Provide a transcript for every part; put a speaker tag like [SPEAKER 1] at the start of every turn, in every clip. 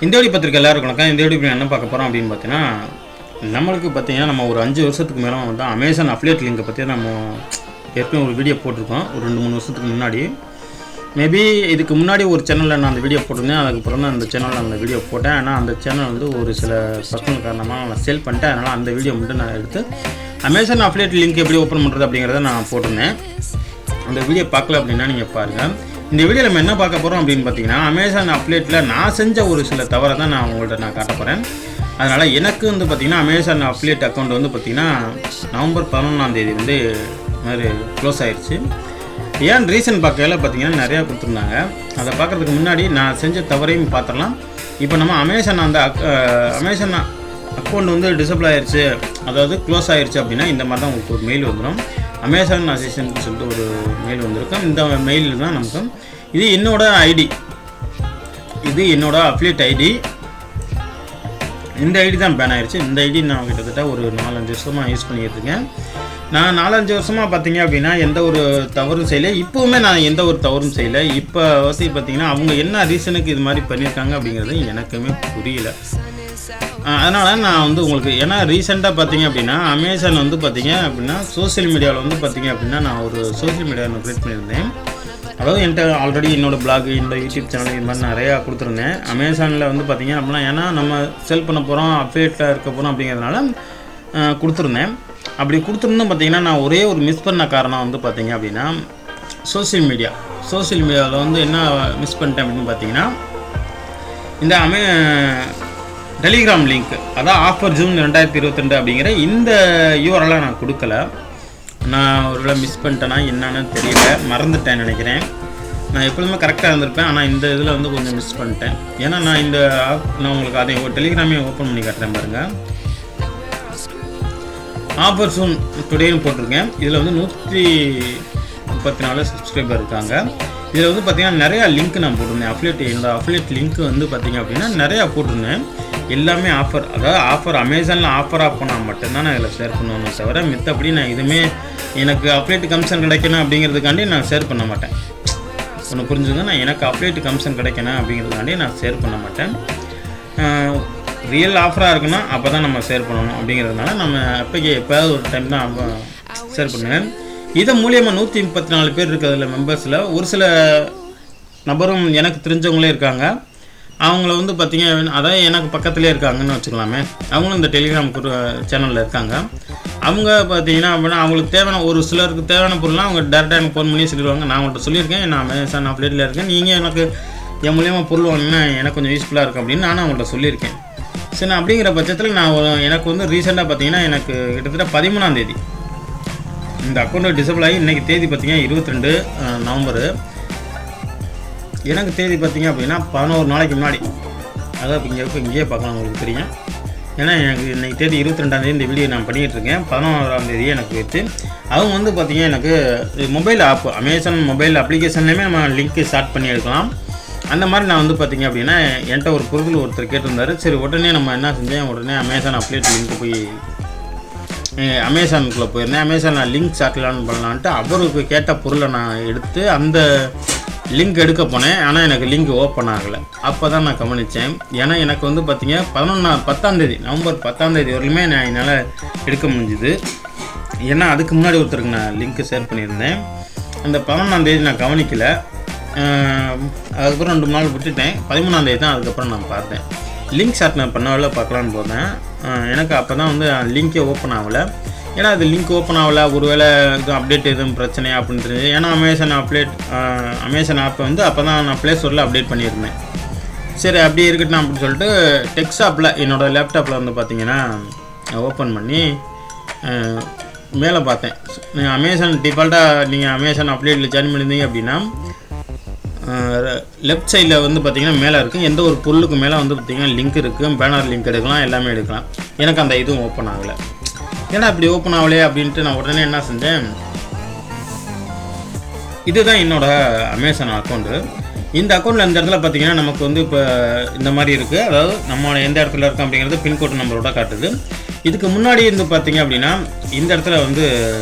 [SPEAKER 1] இந்த வீடியோ பத்திரிக்கை எல்லாருக்கும் வணக்கம். இந்த வீடியோ என்ன பார்க்க போகிறோம் அப்படின்னு பார்த்தீங்கன்னா, நம்மளுக்கு பார்த்தீங்கன்னா நம்ம ஒரு 5 வருஷத்துக்கு மேலே வந்து அமேசான் அஃபிலியேட் லிங்கை பற்றி நம்ம ஏற்கனவே ஒரு வீடியோ போட்டிருக்கோம். ஒரு 2-3 வருஷத்துக்கு முன்னாடி. மேபி இதுக்கு முன்னாடி ஒரு சேனலில் நான் அந்த வீடியோ போட்டிருந்தேன். அதுக்கப்புறம் தான் அந்த சேனலில் அந்த வீடியோ போட்டேன். ஆனால் அந்த சேனல் வந்து ஒரு சில பர்சனல் காரணமாக நான் சேல் பண்ணிட்டேன். அதனால் அந்த வீடியோ மட்டும் நான் எடுத்து அமேசான் அஃபிலியேட் லிங்க் எப்படி ஓப்பன் பண்ணுறது அப்படிங்கிறத நான் போட்டிருந்தேன். அந்த வீடியோ பார்க்கல அப்படின்னா நீங்கள் பாருங்கள். இந்த வீடியோ நம்ம என்ன பார்க்க போகிறோம் அப்படின்னு பார்த்தீங்கன்னா, அமேசான் அஃபிலியேட்டில் நான் செஞ்ச ஒரு சில தவறை தான் நான் உங்கள்கிட்ட காட்ட போகிறேன். அதனால் எனக்கு வந்து பார்த்திங்கன்னா அமேசான் அஃபிலியேட் அக்கௌண்ட் வந்து பார்த்திங்கன்னா நவம்பர் 11 வந்து மாதிரி க்ளோஸ் ஆயிடுச்சு. ஏன் ரீசன் பார்க்கல பார்த்தீங்கன்னா நிறையா கொடுத்துருந்தாங்க. அதை பார்க்குறதுக்கு முன்னாடி நான் செஞ்ச தவறையும் பார்த்துடலாம். இப்போ நம்ம அமேசான் அமேசான் அக்கௌண்ட் வந்து டிசபிள் ஆயிடுச்சு, அதாவது க்ளோஸ் ஆயிடுச்சு அப்படின்னா இந்த மாதிரி தான் உங்களுக்கு ஒரு மெயில் வந்துடும். அமேசான் அசிஸ்டன்ட்னு சொல்லிட்டு ஒரு மெயில் வந்திருக்கும். இந்த மெயிலில் தான் நமக்கு இது என்னோடய ஐடி, இது என்னோடய அஃபிலியேட் ஐடி. இந்த ஐடி தான் பேன் ஆயிடுச்சு. இந்த ஐடி நான் கிட்டத்தட்ட ஒரு 4-5 வருஷமாக யூஸ் பண்ணிக்கிட்டு இருக்கேன். நான் 4-5 வருஷமாக பார்த்தீங்க அப்படின்னா எந்த ஒரு தவறும் செய்யலை. இப்போவுமே நான் எந்த ஒரு தவறும் செய்யலை. இப்போ வந்து பார்த்திங்கன்னா அவங்க என்ன ரீசனுக்கு இது மாதிரி பண்ணியிருக்காங்க அப்படிங்கிறது எனக்குமே புரியல. அதனால் நான் வந்து உங்களுக்கு ஏன்னா ரீசெண்டாக பார்த்தீங்க அப்படின்னா அமேசான் வந்து பார்த்தீங்க அப்படின்னா சோசியல் மீடியாவில் வந்து பார்த்தீங்க அப்படின்னா நான் ஒரு சோசியல் மீடியாவில் க்ரியேட் பண்ணியிருந்தேன். அதாவது என்கிட்ட ஆல்ரெடி என்னோடய பிளாக், என்னோட யூடியூப் சேனல் இது மாதிரி நிறையா கொடுத்துருந்தேன். அமேசானில் வந்து பார்த்திங்க அப்படின்னா ஏன்னா நம்ம செல் பண்ண போகிறோம், அஃபிலியேட்டில் இருக்க போகிறோம் அப்படிங்கிறதுனால கொடுத்துருந்தேன். அப்படி கொடுத்துருந்தோம் பார்த்திங்கன்னா நான் ஒரே ஒரு மிஸ் பண்ண காரணம் வந்து பார்த்திங்க அப்படின்னா சோசியல் மீடியாவில் வந்து என்ன மிஸ் பண்ணிட்டேன் அப்படின்னு பார்த்தீங்கன்னா இந்த டெலிகிராம் லிங்க், அதான் ஆஃபர் ஜூன் 2022 அப்படிங்கிற இந்த யூஆர்எல் நான் கொடுக்கல. நான் ஒருவேளை மிஸ் பண்ணிட்டேன்னா என்னன்னு தெரியல, மறந்துட்டேன் நினைக்கிறேன். நான் எப்பொழுதுமே கரெக்டாக இருந்திருப்பேன். ஆனால் இந்த இதில் வந்து கொஞ்சம் மிஸ் பண்ணிட்டேன். ஏன்னா நான் உங்களுக்கு அதை டெலிகிராமே ஓப்பன் பண்ணி காட்டுறேன் பாருங்கள். ஆஃபர் ஜூன் டுடேன்னு போட்டிருக்கேன். இதில் வந்து 134 சப்ஸ்கிரைபர் இருக்காங்க. இதில் வந்து பார்த்திங்கன்னா நிறையா லிங்க் நான் போட்டிருந்தேன். என்னோடய அஃபிலியேட் லிங்க் வந்து பார்த்திங்க அப்படின்னா நிறையா போட்டிருந்தேன். எல்லாமே ஆஃபர், அதாவது ஆஃபர் அமேசானில் ஆஃபர் ஆஃப் பண்ணால் மட்டும்தான் நான் இதில் ஷேர் பண்ணுவேன்னு தவிர மித்தபடி நான் இதுவுமே எனக்கு அப்டேட் கமிஷன் கிடைக்கணும் அப்படிங்கிறதுக்காண்டி நான் ஷேர் பண்ண மாட்டேன். ஒன்று புரிஞ்சுங்க, நான் எனக்கு அப்டேட் கமிஷன் கிடைக்கணும் அப்படிங்கிறதுக்காண்டி நான் ஷேர் பண்ண மாட்டேன். ரியல் ஆஃபராக இருக்குன்னா அப்போ தான் நம்ம ஷேர் பண்ணணும் அப்படிங்கிறதுனால நம்ம எப்போயாவது ஒரு டைம் தான் ஷேர் பண்ணுவேன். இதை மூலியமாக 134 பேர் இருக்கிறதுல மெம்பர்ஸில் ஒரு சில நபரும் எனக்கு தெரிஞ்சவங்களே இருக்காங்க. அவங்கள வந்து பார்த்திங்க அதாவது எனக்கு பக்கத்துலேயே இருக்காங்கன்னு வச்சுக்கலாமே. அவங்களும் இந்த டெலிகிராம் சேனலில் இருக்காங்க. அவங்க பார்த்திங்கன்னா அப்படின்னா அவங்களுக்கு தேவையான ஒரு சிலருக்கு தேவையான பொருள்லாம் அவங்க டேரெக்டாக எனக்கு ஃபோன் பண்ணி சொல்லிடுவாங்க. நான் அவங்கள்ட்ட சொல்லியிருக்கேன், நான் அமேசான் அஃபிலியேட்டில் இருக்கேன், நீங்கள் எனக்கு என் மூலியமாக பொருள் வாங்கினா எனக்கு கொஞ்சம் யூஸ்ஃபுல்லாக இருக்கும் அப்படின்னு நானும் அவங்கள்ட்ட சொல்லியிருக்கேன். சரி, நான் அப்படிங்கிற பட்சத்தில் எனக்கு வந்து ரீசெண்டாக பார்த்திங்கன்னா எனக்கு கிட்டத்தட்ட 13 இந்த அக்கௌண்ட்டு டிசபிள் ஆகி இன்றைக்கி தேதி பார்த்திங்கன்னா 22 நவம்பரு. எனக்கு தேதி பார்த்திங்க அப்படின்னா 11 நாளைக்கு முன்னாடி, அதாவது இங்கேயே பார்க்கலாம், உங்களுக்கு தெரியும். ஏன்னா எனக்கு இன்றைக்கி தேதி 22 இந்த வீடியோ நான் பண்ணிகிட்டு இருக்கேன். 11 எனக்கு வச்சு அவங்க வந்து பார்த்திங்கன்னா எனக்கு மொபைல் ஆப், அமேசான் மொபைல் அப்ளிகேஷன்லேயுமே நம்ம லிங்க்கு ஸ்டார்ட் பண்ணி எடுக்கலாம். அந்த மாதிரி நான் வந்து பார்த்திங்க அப்படின்னா என்கிட்ட ஒரு பொருள் ஒருத்தர் கேட்டிருந்தார். சரி, உடனே நம்ம என்ன செஞ்சேன், உடனே அமேசான் அப்ளிகேட் லிங்க்கு போய் அமேசானுக்குள்ளே போயிருந்தேன். அமேசான் நான் லிங்க் ஸ்டார்ட்லான்னு பண்ணலான்ட்டு அவருக்கு கேட்ட பொருளை நான் எடுத்து அந்த லிங்க் எடுக்க போனேன். ஆனால் எனக்கு லிங்க் ஓப்பன் ஆகலை. அப்போ தான் நான் கவனித்தேன். ஏன்னா எனக்கு வந்து பார்த்திங்க 10 நவம்பர் 10 வரலுமே நான் என்னால் எடுக்க முடிஞ்சுது. ஏன்னா அதுக்கு முன்னாடி ஒருத்தருக்கு நான் லிங்க்கு ஷேர் பண்ணியிருந்தேன். அந்த 11 நான் கவனிக்கலை. அதுக்கப்புறம் 2 நாள் விட்டுட்டேன். 13 தான் அதுக்கப்புறம் நான் பார்த்தேன். லிங்க் ஸ்டார்ட் நான் பண்ணவில்லை, பார்க்கலான்னு போனேன். எனக்கு அப்போ தான் வந்து லிங்க்கே ஓப்பன் ஆகலை. ஏன்னா அது லிங்க் ஓப்பன் ஆகலை, ஒருவேளை எதுவும் அப்டேட் எதுவும் பிரச்சனையா அப்படின்னு தெரிஞ்சு. ஏன்னா அமேசான் ஆப்பை வந்து அப்போ தான் நான் ப்ளே ஸ்டோரில் அப்டேட் பண்ணியிருந்தேன். சரி, அப்படியே இருக்கட்டும் அப்படின்னு சொல்லிட்டு டெஸ்க்டாப்பில் என்னோடய லேப்டாப்பில் வந்து பார்த்திங்கன்னா ஓப்பன் பண்ணி மேலே பார்த்தேன். அமேசான் டிஃபால்ட்டாக நீங்கள் அமேசான் அப்டேட்டில் ஜாயின் பண்ணியிருந்தீங்க அப்படின்னா லெஃப்ட் சைடில் வந்து பார்த்திங்கன்னா மேலே இருக்குது. எந்த ஒரு பொருளுக்கு மேலே வந்து பார்த்திங்கன்னா லிங்க் இருக்குது, பேனர் லிங்க் எடுக்கலாம், எல்லாமே எடுக்கலாம். எனக்கு அந்த இதுவும் ஓப்பன் ஆகலை. ஏன்னா அப்படி ஓப்பன் ஆகலையே அப்படின்ட்டு நான் உடனே என்ன செஞ்சேன், இதுதான் என்னோடய அமேசான் அக்கௌண்ட்டு. இந்த அக்கௌண்ட்டில் இந்த இடத்துல பார்த்திங்கன்னா நமக்கு வந்து இப்போ இந்த மாதிரி இருக்குது. அதாவது நம்ம எந்த இடத்துல இருக்கோம் அப்படிங்கிறது பின்கோடு நம்பரோட காட்டுது. இதுக்கு முன்னாடி வந்து பார்த்தீங்க அப்படின்னா இந்த இடத்துல வந்து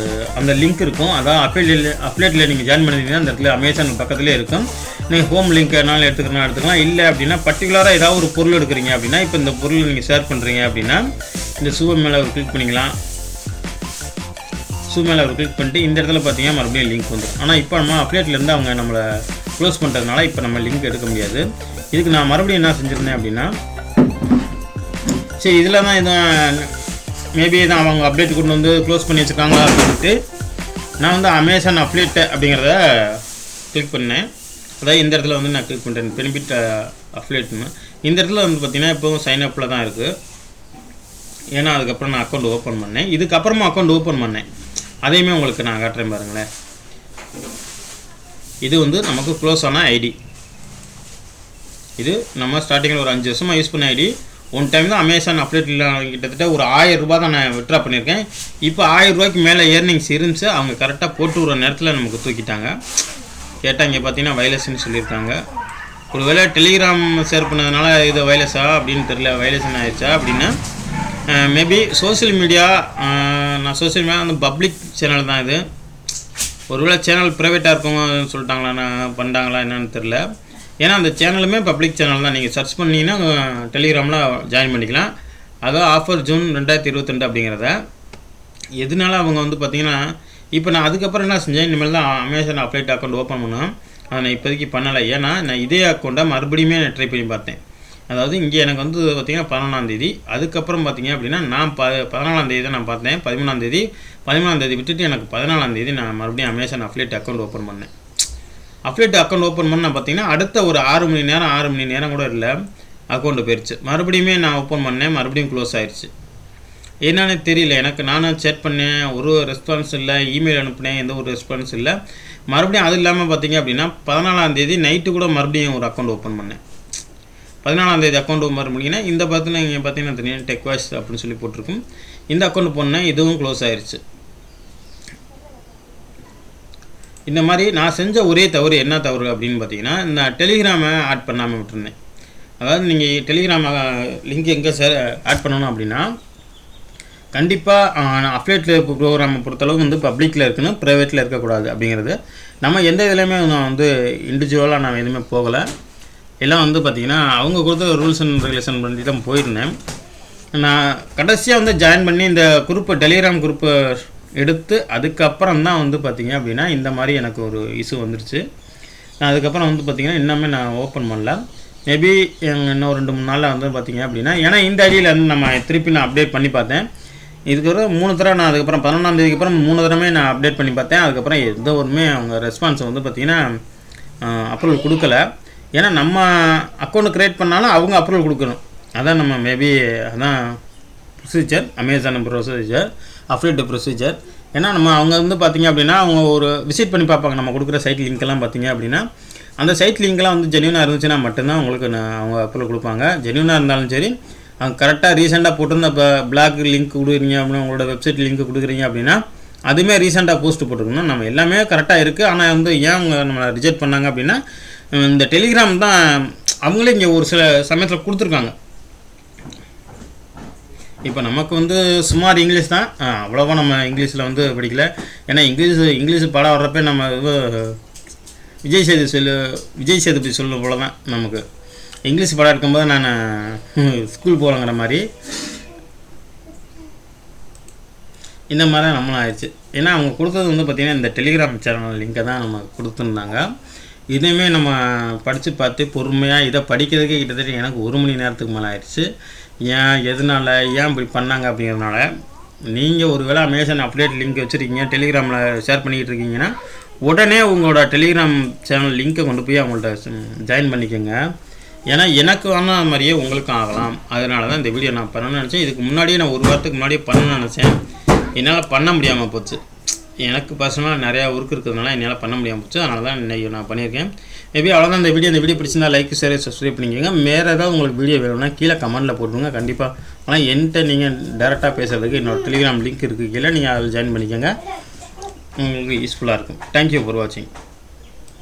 [SPEAKER 1] அந்த லிங்க் இருக்கும். அதான் அப்லேட்டில் நீங்கள் ஜாயின் பண்ணிங்கன்னா அந்த இடத்துல அமேசான் பக்கத்துலேயே இருக்கும். நீங்கள் ஹோம் லிங்க் என்னாலும் எடுத்துக்கலாம். இல்லை அப்படின்னா பர்டிகுலராக ஏதாவது ஒரு பொருள் எடுக்கிறீங்க அப்படின்னா, இப்போ இந்த பொருள் நீங்கள் ஷேர் பண்ணுறீங்க அப்படின்னா இந்த ஷூ மேலே ஒரு கிளிக் பண்ணிக்கலாம். ஷூ மேலே ஒரு கிளிக் பண்ணிட்டு இந்த இடத்துல பார்த்தீங்கன்னா மறுபடியும் லிங்க் வந்துடும். ஆனால் இப்போ நம்ம அப்லேட்லேருந்து அவங்க நம்மளை க்ளோஸ் பண்ணுறதுனால இப்போ நம்ம லிங்க் எடுக்க முடியாது. இதுக்கு நான் மறுபடியும் என்ன செஞ்சுருந்தேன் அப்படின்னா, சரி இதில் தான் எதுவும் மேபி தான் அவங்க அப்டேட் கொண்டு வந்து க்ளோஸ் பண்ணி வச்சுருக்காங்களா அப்படின்ட்டு நான் வந்து அமேசான் அப்லேட் அப்படிங்கிறத கிளிக் பண்ணேன். அதாவது இந்த இடத்துல வந்து நான் கிளிக் பண்ணிட்டேன், பெனிஃபிட் அப்லேட்னு. இந்த இடத்துல வந்து பார்த்திங்கன்னா இப்போவும் சைன் அப்பில் தான் இருக்குது. ஏன்னா அதுக்கப்புறம் நான் அக்கௌண்ட் ஓப்பன் பண்ணேன். இதுக்கப்புறமா அக்கௌண்ட் ஓப்பன் பண்ணேன், அதையுமே உங்களுக்கு நான் காட்டுறேன் பாருங்களேன். இது வந்து நமக்கு க்ளோஸ் ஆன ஐடி. இது நம்ம ஸ்டார்டிங்கில் ஒரு 5 வருஷமாக யூஸ் பண்ண ஐடி. ஒன் டைம் தான் அமேசான் அப்டேட்டில் கிட்டத்தட்ட ஒரு 1000 ரூபா தான் நான் விட்ரா பண்ணியிருக்கேன். இப்போ 1000 ரூபாய்க்கு மேலே ஏர்னிங்ஸ் இருந்துச்சு. அவங்க கரெக்டாக போட்டு விடுற நேரத்தில் நமக்கு தூக்கிட்டாங்க. கேட்டால் இங்கே பார்த்தீங்கன்னா வைலஸ்ன்னு சொல்லியிருக்காங்க. ஒரு வேளை டெலிகிராம் ஷேர் பண்ணதுனால இது வைலஸா அப்படின்னு தெரியல, வைலஸன் ஆயிடுச்சா அப்படின்னா மேபி சோசியல் மீடியா. நான் சோசியல் மீடியா வந்து பப்ளிக் சேனல் தான் இது. ஒருவேளை சேனல் ப்ரைவேட்டாக இருக்கவங்க சொல்லிட்டாங்களா, நான் பண்ணிட்டாங்களா என்னன்னு தெரில. ஏன்னா அந்த சேனலுமே பப்ளிக் சேனல் தான். நீங்கள் சர்ச் பண்ணிங்கன்னா டெலிகிராமில் ஜாயின் பண்ணிக்கலாம். அதான் ஆஃபர் ஜூன் 2022 அப்படிங்கிறத. எதனால அவங்க வந்து பார்த்திங்கன்னா இப்போ நான் அதுக்கப்புறம் என்ன செஞ்சேன், இனிமேல் தான் அமேசான் அப்லேட் அக்கௌண்ட் ஓப்பன் பண்ணோம். அதை நான் இப்போதைக்கு பண்ணலை. ஏன்னா நான் இதே அக்கௌண்ட்டை மறுபடியுமே நான் ட்ரை பண்ணி பார்த்தேன். அதாவது இங்கே எனக்கு வந்து பார்த்திங்கன்னா 11ஆம் தேதி, அதுக்கப்புறம் பார்த்திங்க அப்படின்னா நான் 14ஆம் தேதி தான் நான் பார்த்தேன். 13ஆம் தேதி விட்டுட்டு எனக்கு 14ஆம் தேதி நான் மறுபடியும் அமேசான் அப்லேட் அக்கௌண்ட் ஓப்பன் பண்ணேன். அப்லேட் அக்கௌண்ட் ஓப்பன் பண்ண பார்த்திங்கன்னா அடுத்த ஒரு 6 மணி நேரம் கூட இல்லை, அக்கௌண்ட்டு போயிடுச்சு. மறுபடியுமே நான் ஓப்பன் பண்ணேன், மறுபடியும் க்ளோஸ் ஆயிடுச்சு. என்னன்னு தெரியல எனக்கு. நானும் சேட் பண்ணேன், ஒரு ரெஸ்பான்ஸ் இல்லை. இமெயில் அனுப்பினேன், எந்த ஒரு ரெஸ்பான்ஸ் இல்லை. மறுபடியும் அது இல்லாமல் பார்த்திங்க அப்படின்னா 14ஆம் தேதி நைட்டு கூட மறுபடியும் ஒரு அக்கௌண்ட் ஓப்பன் பண்ணேன். 14ஆம் தேதி அக்கௌண்ட் ஓப்பன் பண்ணிங்கன்னா இந்த பார்த்தீங்கன்னா இங்கே பார்த்தீங்கன்னா தெரியும் டெக்வாய்ஸ் அப்படின்னு சொல்லி போட்டிருக்கும். இந்த அக்கௌண்ட் போனேன், இதுவும் க்ளோஸ் ஆயிடுச்சு. இந்த மாதிரி நான் செஞ்ச ஒரே தவறு என்ன தவறு அப்படின்னு பார்த்தீங்கன்னா, நான் டெலிகிராமை ஆட் பண்ணாமல் விட்டுருந்தேன். அதாவது நீங்கள் டெலிகிராம் லிங்க் எங்கே ஆட் பண்ணணும் அப்படின்னா, கண்டிப்பாக அப்லேட் ப்ரோக்ராமை பொறுத்தளவு வந்து பப்ளிக்கில் இருக்கணும், ப்ரைவேட்டில் இருக்கக்கூடாது அப்படிங்கிறது. நம்ம எந்த இதுலையுமே நான் வந்து இண்டிவிஜுவலாக நான் எதுவுமே போகலை. எல்லாம் வந்து பார்த்திங்கன்னா அவங்க கொடுத்த ரூல்ஸ் அண்ட் ரெகுலேஷன் பண்ணி தான் போயிருந்தேன். நான் கடைசியாக வந்து ஜாயின் பண்ணி இந்த குரூப்பை டெலிகிராம் குரூப்பை எடுத்து அதுக்கப்புறம் தான் வந்து பார்த்திங்க அப்படின்னா இந்த மாதிரி எனக்கு ஒரு இஷ்யூ வந்துருச்சு. நான் அதுக்கப்புறம் வந்து பார்த்திங்கன்னா இன்னுமே நான் ஓப்பன் பண்ணல. மேபி இன்னும் 2-3 நாளில் வந்து பார்த்திங்க அப்படின்னா, ஏன்னா இந்த ஐடியில் வந்து நம்ம திருப்பி நான் அப்டேட் பண்ணி பார்த்தேன். இதுக்கப்புறம் 3 தடவை நான் அதுக்கப்புறம் 11ஆம் தேதிக்கு அப்புறம் 3 தடவை நான் அப்டேட் பண்ணி பார்த்தேன். அதுக்கப்புறம் எந்த ஒருமே அவங்க ரெஸ்பான்ஸ் வந்து பார்த்திங்கன்னா அப்ரூவல் கொடுக்கல. ஏன்னா நம்ம அக்கௌண்ட் க்ரியேட் பண்ணாலும் அவங்க அப்ரூவல் கொடுக்கணும். அதான் நம்ம மேபி அதான் ப்ரொசீஜர், அமேசான் ப்ரொசீஜர், அப்லேட் ப்ரொசீஜர். ஏன்னா நம்ம அவங்க வந்து பார்த்திங்க அப்படின்னா அவங்க ஒரு விசிட் பண்ணி பார்ப்பாங்க. நம்ம கொடுக்குற சைட் லிங்க்கெல்லாம் பார்த்திங்க அப்படின்னா அந்த சைட் லிங்க்லாம் வந்து ஜென்யூனாக இருந்துச்சுன்னா மட்டும்தான் உங்களுக்கு அவங்க அப்ரூவல் கொடுப்பாங்க. ஜென்யூனாக இருந்தாலும் சரி, அவங்க கரெக்டாக ரீசெண்டாக போட்டிருந்த இப்போ பிளாக் லிங்க் கொடுக்குறீங்க அப்படின்னா, உங்களோட வெப்சைட் லிங்க் கொடுக்குறீங்க அப்படின்னா அதுவுமே ரீசெண்டாக போஸ்ட் போட்டுருக்கணும். நம்ம எல்லாமே கரெக்டாக இருக்குது. ஆனால் வந்து ஏன் அவங்க நம்ம ரிஜெக்ட் பண்ணாங்க அப்படின்னா, இந்த டெலிகிராம் தான் அவங்களே இங்கே ஒரு சில சமயத்தில் கொடுத்துருக்காங்க. இப்போ நமக்கு வந்து சுமார் இங்கிலீஷ் தான், அவ்வளோவா நம்ம இங்கிலீஷில் வந்து படிக்கல. ஏன்னா இங்கிலீஷ் படம் வர்றப்ப நம்ம விஜய் சேதுபதி சொல்லும் போல தான் நமக்கு இங்கிலீஷ் படம் இருக்கும்போது நான் ஸ்கூல் போகலங்கிற மாதிரி இந்த மாதிரி தான் நம்மளும் ஆயிடுச்சு. ஏன்னா அவங்க கொடுத்தது வந்து பார்த்திங்கன்னா இந்த டெலிகிராம் சேனல் லிங்கை தான் நம்ம கொடுத்துருந்தாங்க. இதையுமே நம்ம படித்து பார்த்து பொறுமையாக இதை படிக்கிறதுக்கே கிட்டத்தட்ட எனக்கு 1 மணி நேரத்துக்கு மேலே ஆயிடுச்சு. எதனால் ஏன் இப்படி பண்ணாங்க அப்படிங்கிறதுனால, நீங்கள் ஒரு வேளை அமேசான் அப்டேட் லிங்க் வச்சுருக்கீங்க, டெலிகிராமில் ஷேர் பண்ணிக்கிட்டு இருக்கீங்கன்னா உடனே உங்களோட டெலிகிராம் சேனல் லிங்க்கை கொண்டு போய் அவங்கள்ட்ட ஜாயின் பண்ணிக்கோங்க. ஏன்னா எனக்கு ஆன மாதிரியே உங்களுக்கும் ஆகலாம். அதனால தான் இந்த வீடியோ நான் பண்ணணும்னு நினச்சேன். இதுக்கு முன்னாடியே நான் 1 வாரத்துக்கு முன்னாடியே பண்ணணும்னு நினச்சேன். என்னால் பண்ண முடியாமல் போச்சு. எனக்கு பர்சனலாக நிறையா ஒர்க் இருக்கிறதுனால என்னால் பண்ண முடியாமல் போச்சு. அதனால தான் இன்றைக்கி நான் பண்ணியிருக்கேன். மேபி அவ்வளோதான் இந்த வீடியோ பிடிச்சிருந்தா லைக், ஷேர், சப்ஸ்கிரைப் பண்ணிக்கோங்க. வேறு ஏதாவது உங்களுக்கு வீடியோ வேணும்னா கீழே கமெண்ட்டில் போட்டுருங்க கண்டிப்பாக. ஆனால் என்கிட்ட நீங்கள் டேரெக்டாக பேசுகிறதுக்கு என்னோடய டெலிகிராம் லிங்க் இருக்குது கீழே, நீங்கள் அதில் ஜாயின் பண்ணிக்கோங்க. உங்களுக்கு யூஸ்ஃபுல்லாக இருக்கும். தேங்க்யூ ஃபார் வாட்சிங்.